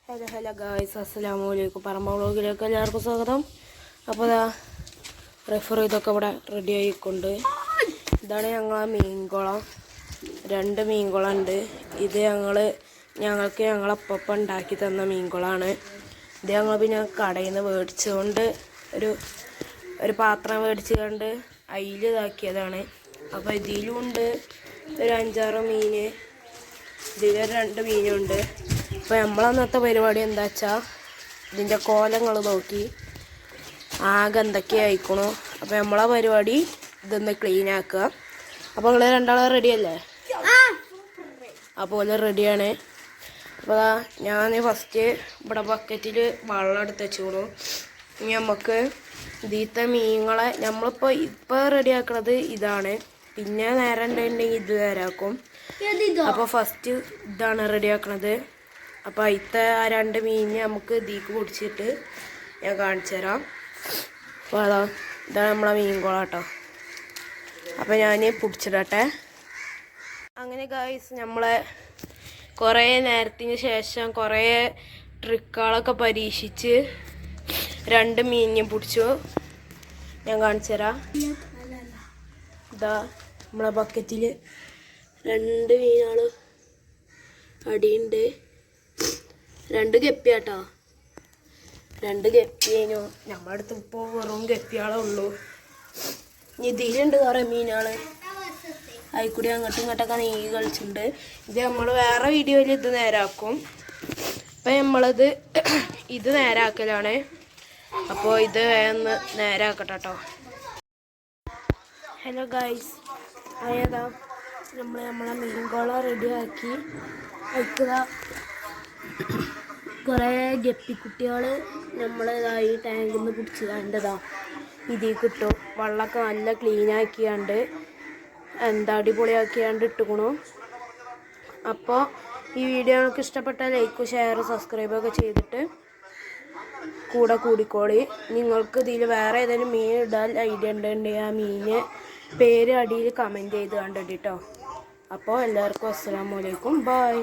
Hello guys, അസ്സലാമു അലൈക്കും. പറമ്പ വ്ളോഗിലേക്ക് എല്ലാവർക്കും സ്വാഗതം. അപ്പോൾ റെഫർ ഇതൊക്കെ ഇവിടെ റെഡി ആയിക്കൊണ്ട് ഇതാണ് ഞങ്ങളെ മീൻകുളം. 2 മീൻകുളമുണ്ട്. ഇത് ഞങ്ങൾക്ക് ഞങ്ങളപ്പപ്പം ഉണ്ടാക്കി തന്ന മീൻകുളമാണ്. ഇത് ഞങ്ങൾ പിന്നെ കടയിൽ നിന്ന് മേടിച്ചുകൊണ്ട് ഒരു പാത്രം മേടിച്ചുകൊണ്ട് അതിൽ ഇതാക്കിയതാണ്. അപ്പോൾ ഇതിലുണ്ട് ഒരു 5-6 മീൻ, ഇതിൽ 2 മീനുണ്ട്. അപ്പോൾ നമ്മളന്നത്തെ പരിപാടി എന്താ വെച്ചാൽ ഇതിൻ്റെ കോലങ്ങൾ നോക്കി ആകെ എന്തൊക്കെ ആയിക്കണു. അപ്പോൾ നമ്മളെ പരിപാടി ഇതൊന്ന് ക്ലീൻ ആക്കുക. അപ്പോൾ നിങ്ങൾ രണ്ടാളും റെഡിയല്ലേ? അപ്പോൾ റെഡിയാണ്. അപ്പോൾ ഞാൻ ഫസ്റ്റ് ഇവിടെ ബക്കറ്റിൽ വെള്ളം എടുത്ത് വെച്ചോളൂ. ഇനി നമുക്ക് ഇതിലത്തെ മീനുകളെ നമ്മളിപ്പോൾ റെഡിയാക്കണത് ഇതാണ്. പിന്നെ നേരം ഉണ്ടെങ്കിൽ ഇത് നേരാക്കും. അപ്പോൾ ഫസ്റ്റ് ഇതാണ് റെഡിയാക്കണത്. അപ്പോൾ അതിലത്തെ ആ 2 മീനിനെ നമുക്ക് ഇതിലേക്ക് പൊടിച്ചിട്ട് ഞാൻ കാണിച്ചു തരാം. അപ്പോൾ ഇതാണ് നമ്മളെ മീൻകുളം കേട്ടോ. അപ്പോൾ ഞാൻ പൊടിച്ചിടട്ടെ. അങ്ങനെ ഗായ്സ്, നമ്മളെ കുറേ നേരത്തിന് ശേഷം കുറേ ട്രിക്കുകളൊക്കെ പരീക്ഷിച്ച് 2 മീനിനെ പൊടിച്ചു. ഞാൻ കാണിച്ചു തരാം. ഇതാ നമ്മളെ ബക്കറ്റിൽ 2 മീനുകൾ അടിയുണ്ട്. 2 ഗപ്പിയാട്ടോ. 2 ഗപ്പിയേനു. നമ്മുടെ അടുത്ത് ഇപ്പോൾ വെറും ഗപ്പിയാളേ ഉള്ളൂ. ഇനി ഇതിലുണ്ട് കുറേ മീനുകൾ. അതിൽക്കൂടി അങ്ങോട്ടും ഇങ്ങോട്ടൊക്കെ നീങ്ങി കളിച്ചിട്ടുണ്ട്. ഇത് നമ്മൾ വേറെ വീഡിയോയിൽ ഇത് നേരാക്കും. അപ്പം നമ്മളത് ഇത് നേരാക്കലാണ്. അപ്പോൾ ഇത് വേഗം നേരാക്കട്ടെ കേട്ടോ. ഹലോ ഗായ്സ്, അതേതാ നമ്മളെ മീൻകുളം റെഡിയാക്കി വയ്ക്കുക. കുറേ ഗപ്പിക്കുട്ടികൾ നമ്മളേതായി ടാങ്കിൽ നിന്ന് പിടിച്ച് കണ്ടതാ ഇതിൽ കിട്ടും. വെള്ളമൊക്കെ നല്ല ക്ലീനാക്കിയാണ്ട് അടിപൊളിയാക്കിയാണ്ട് ഇട്ടുക്കണു. അപ്പോൾ ഈ വീഡിയോ നിങ്ങൾക്ക് ഇഷ്ടപ്പെട്ട ലൈക്ക്, ഷെയർ, സബ്സ്ക്രൈബൊക്കെ ചെയ്തിട്ട് കൂടിക്കോളി. നിങ്ങൾക്ക് ഇതിൽ വേറെ ഏതെങ്കിലും മീൻ ഇടാൻ ഐഡിയ ഉണ്ടെങ്കിൽ ആ മീന് പേര് അടിയിൽ കമൻറ്റ് ചെയ്ത് കണ്ടിട്ടോ. അപ്പോൾ എല്ലാവർക്കും അസ്സലാമു അലൈക്കും, ബൈ.